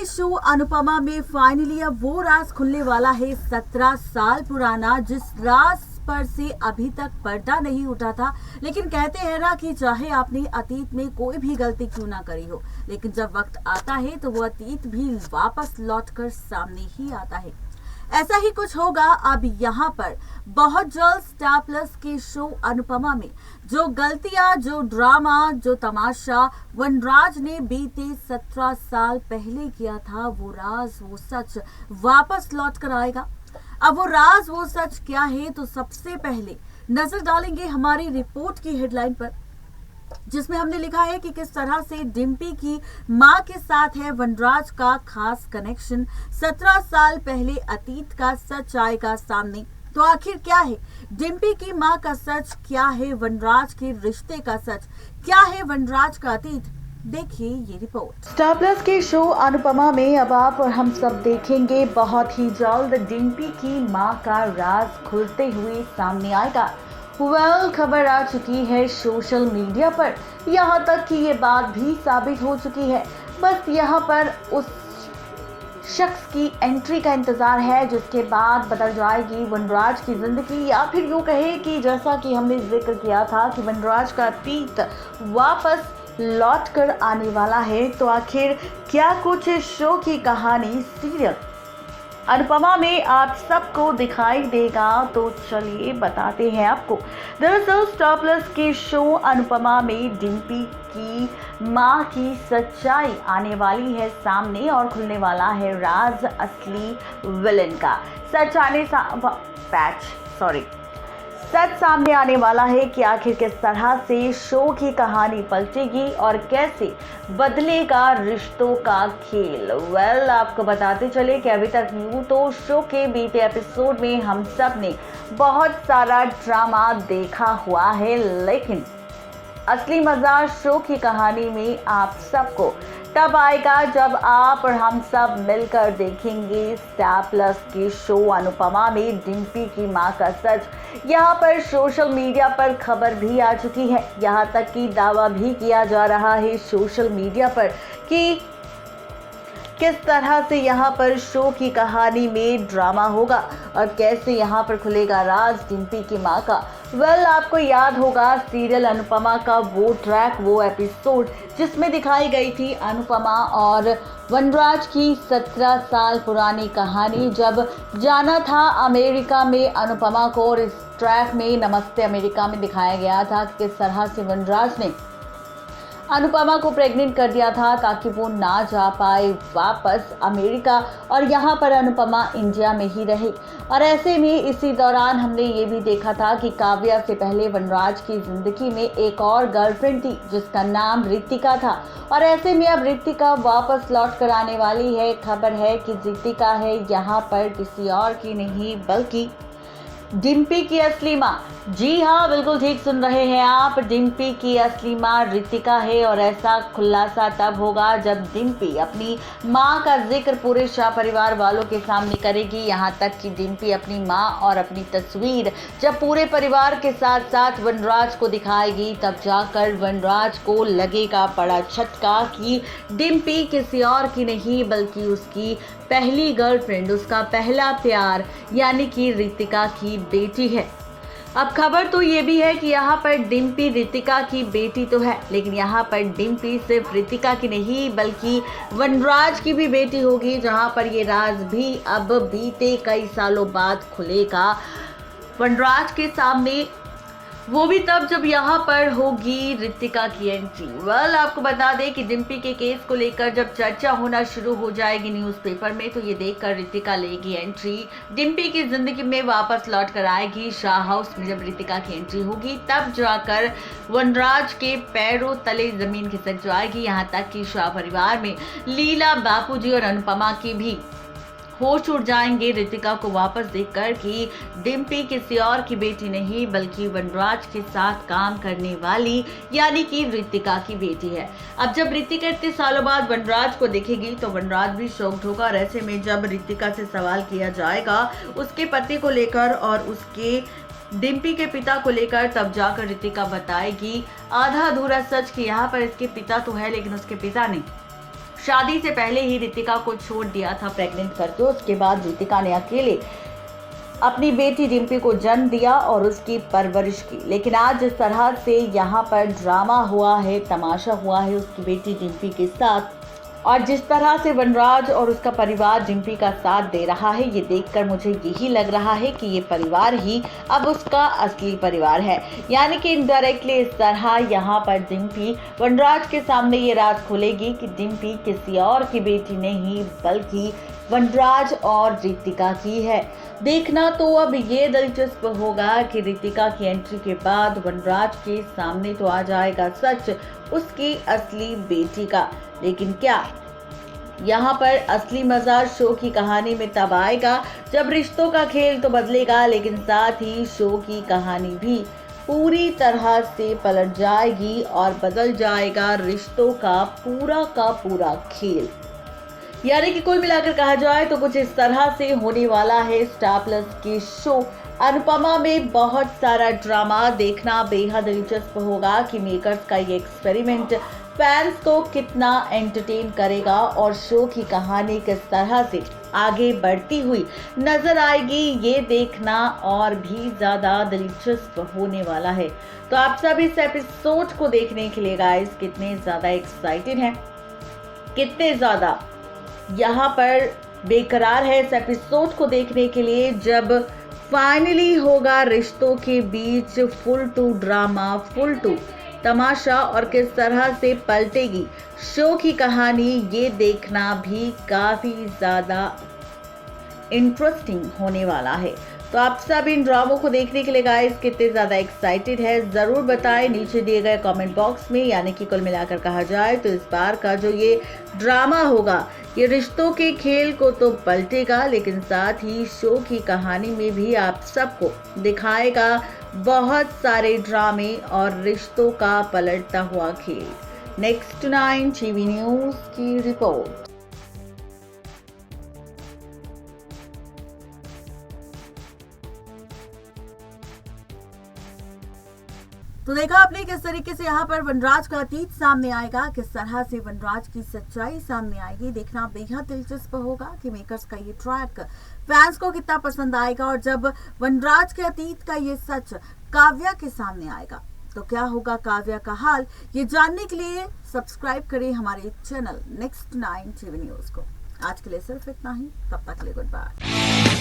की शो अनुपमा में फाइनली अब वो राज खुलने वाला है 17 साल पुराना, जिस राज पर से अभी तक पर्दा नहीं उठा था। लेकिन कहते हैं ना कि चाहे आपने अतीत में कोई भी गलती क्यों ना करी हो, लेकिन जब वक्त आता है तो वो अतीत भी वापस लौटकर सामने ही आता है। ऐसा ही कुछ होगा अब यहाँ पर बहुत जल्द स्टार प्लस के शो अनुपमा में। जो गलतियां, जो ड्रामा, जो तमाशा वनराज ने बीते 17 साल पहले किया था, वो राज, वो सच वापस लौट कर आएगा। अब वो राज, वो सच क्या है, तो सबसे पहले नजर डालेंगे हमारी रिपोर्ट की हेडलाइन पर, जिसमें हमने लिखा है कि किस तरह से डिम्पी की मां के साथ है वनराज का खास कनेक्शन। 17 साल पहले अतीत का सच आएगा सामने। तो आखिर क्या है डिम्पी की मां का सच, क्या है वनराज के रिश्ते का सच, क्या है वनराज का अतीत, देखिए ये रिपोर्ट। स्टार प्लस के शो अनुपमा में अब आप और हम सब देखेंगे बहुत ही जल्द डिम्पी की मां का राज खुलते हुए सामने आएगा। खबर आ चुकी है सोशल मीडिया पर, यहाँ तक कि ये बात भी साबित हो चुकी है। बस यहाँ पर उस शख्स की एंट्री का इंतजार है जिसके बाद बदल जाएगी वनराज की जिंदगी, या फिर यूँ कहे कि जैसा कि हमने जिक्र किया था कि वनराज का अतीत वापस लौट कर आने वाला है। तो आखिर क्या कुछ इस शो की कहानी सीरियल अनुपमा में आप सबको दिखाई देगा, तो चलिए बताते हैं आपको। दरअसल स्टार प्लस के शो अनुपमा में डिम्पी की मां की सच्चाई आने वाली है सामने और खुलने वाला है राज असली विलन का। सच सामने आने वाला है कि आखिर किस तरह से शो की कहानी पलटेगी और कैसे बदलेगा रिश्तों का खेल। आपको बताते चले कि अभी तक यूं तो शो के बीते एपिसोड में हम सब ने बहुत सारा ड्रामा देखा हुआ है, लेकिन असली मजा शो की कहानी में आप सबको तब आएगा जब आप और हम सब मिलकर देखेंगे स्टार प्लस के शो अनुपमा में डिम्पी की मां का सच। यहाँ पर सोशल मीडिया पर खबर भी आ चुकी है, यहाँ तक कि दावा भी किया जा रहा है सोशल मीडिया पर कि किस तरह से यहाँ पर शो की कहानी में ड्रामा होगा और कैसे यहाँ पर खुलेगा राज डिम्पी की मां का। आपको याद होगा सीरियल अनुपमा का वो ट्रैक, वो एपिसोड जिसमें दिखाई गई थी अनुपमा और वनराज की 17 साल पुरानी कहानी, जब जाना था अमेरिका में अनुपमा को। और इस ट्रैक में नमस्ते अमेरिका में दिखाया गया था कि किस तरह से वनराज ने अनुपमा को प्रेग्नेंट कर दिया था ताकि वो ना जा पाए वापस अमेरिका और यहाँ पर अनुपमा इंडिया में ही रहे। और ऐसे में इसी दौरान हमने ये भी देखा था कि काव्या से पहले वनराज की जिंदगी में एक और गर्लफ्रेंड थी जिसका नाम रितिका था। और ऐसे में अब रितिका वापस लौट कर आने वाली है। खबर है कि रितिका है यहाँ पर किसी और की नहीं बल्कि डिम्पी की असली मां। जी हाँ, बिल्कुल ठीक सुन रहे हैं आप, डिम्पी की असली मां रितिका है। और ऐसा खुलासा तब होगा जब डिम्पी अपनी मां का जिक्र पूरे शाह परिवार वालों के सामने करेगी। यहाँ तक कि डिम्पी अपनी मां और अपनी तस्वीर जब पूरे परिवार के साथ साथ वनराज को दिखाएगी, तब जाकर वनराज को लगेगा बड़ा झटका कि डिम्पी किसी और की नहीं बल्कि उसकी पहली गर्लफ्रेंड, उसका पहला प्यार यानी कि रितिका की बेटी है। अब खबर तो ये भी है कि यहाँ पर डिम्पी रितिका की बेटी तो है, लेकिन यहाँ पर डिम्पी सिर्फ रितिका की नहीं बल्कि वनराज की भी बेटी होगी, जहाँ पर ये राज भी अब बीते कई सालों बाद खुलेगा वनराज के सामने, वो भी तब जब यहाँ पर होगी रितिका की एंट्री। आपको बता दें कि डिम्पी के केस को लेकर जब चर्चा होना शुरू हो जाएगी न्यूज़पेपर में, तो ये देखकर रितिका लेगी एंट्री, डिम्पी की जिंदगी में वापस लौट कर आएगी। शाह हाउस में जब रितिका की एंट्री होगी तब जाकर वनराज के पैरों तले जमीन खिसक जाएगी। यहाँ तक कि शाह परिवार में लीला, बापूजी और अनुपमा की भी होश उड़ जाएंगे रितिका को वापस देखकर कि डिम्पी किसी और की बेटी नहीं बल्कि वनराज के साथ काम करने वाली यानी कि रितिका की बेटी है। अब जब रितिका इतने सालों बाद वनराज को देखेगी तो वनराज भी शॉक्ड होगा। और ऐसे में जब रितिका से सवाल किया जाएगा उसके पति को लेकर और उसके डिम्पी के पिता को लेकर, तब जाकर रितिका बताएगी आधा अधूरा सच कि यहाँ पर इसके पिता तो है लेकिन उसके पिता ने शादी से पहले ही रितिका को छोड़ दिया था प्रेग्नेंट करके। उसके बाद रितिका ने अकेले अपनी बेटी डिम्पी को जन्म दिया और उसकी परवरिश की। लेकिन आज जिस तरह से यहाँ पर ड्रामा हुआ है, तमाशा हुआ है उसकी बेटी डिम्पी के साथ, और जिस तरह से वनराज और उसका परिवार डिम्पी का साथ दे रहा है, ये देखकर मुझे यही लग रहा है कि ये परिवार ही अब उसका असली परिवार है। यानी कि इनडायरेक्टली इस तरह यहाँ पर डिम्पी वनराज के सामने ये राज खोलेगी कि डिम्पी किसी और की बेटी नहीं बल्कि वनराज और रितिका की है। देखना तो अब ये दिलचस्प होगा कि रितिका की एंट्री के बाद वनराज के सामने तो आ जाएगा सच उसकी असली बेटी का। लेकिन क्या यहाँ पर असली मजा शो की कहानी में तब आएगा जब रिश्तों का खेल तो बदलेगा, लेकिन साथ ही शो की कहानी भी पूरी तरह से पलट जाएगी और बदल जाएगा रिश्तों का पूरा खेल। यानी कि कुल मिलाकर कहा जाए तो कुछ इस तरह से होने वाला है स्टार प्लस के शो अनुपमा में बहुत सारा ड्रामा। देखना बेहद दिलचस्प होगा कि मेकर्स का ये एक्सपेरिमेंट फैंस को कितना एंटरटेन करेगा और शो की कहानी किस तरह से आगे बढ़ती हुई नजर आएगी, ये देखना और भी ज्यादा दिलचस्प होने वाला है। तो आप सब इस एपिसोड को देखने के लिए गाइस कितने ज्यादा एक्साइटेड हैं, कितने ज्यादा यहाँ पर बेकरार है इस एपिसोड को देखने के लिए, जब फाइनली होगा रिश्तों के बीच full to drama, full to तमाशा और किस तरह से पलटेगी शो की कहानी, ये देखना भी काफी ज्यादा इंटरेस्टिंग होने वाला है। तो आप सब इन ड्रामों को देखने के लिए गाइस कितने ज्यादा एक्साइटेड है जरूर बताएं नीचे दिए गए कमेंट बॉक्स में। यानी कि कुल मिलाकर कहा जाए तो इस बार का जो ये ड्रामा होगा ये रिश्तों के खेल को तो पलटेगा, लेकिन साथ ही शो की कहानी में भी आप सबको दिखाएगा बहुत सारे ड्रामे और रिश्तों का पलटता हुआ खेल। नेक्स्ट 9 टीवी न्यूज की रिपोर्ट। तो देखा आपने किस तरीके से यहाँ पर वनराज का अतीत सामने आएगा, किस तरह से वनराज की सच्चाई सामने आएगी। देखना बेहद दिलचस्प होगा कि मेकर्स का ये ट्रैक फैंस को कितना पसंद आएगा, और जब वनराज के अतीत का ये सच काव्या के सामने आएगा तो क्या होगा काव्या का हाल, ये जानने के लिए सब्सक्राइब करें हमारे चैनल नेक्स्ट 9 टीवी न्यूज को। आज के लिए सिर्फ इतना ही, तब तक के लिए गुड बाय।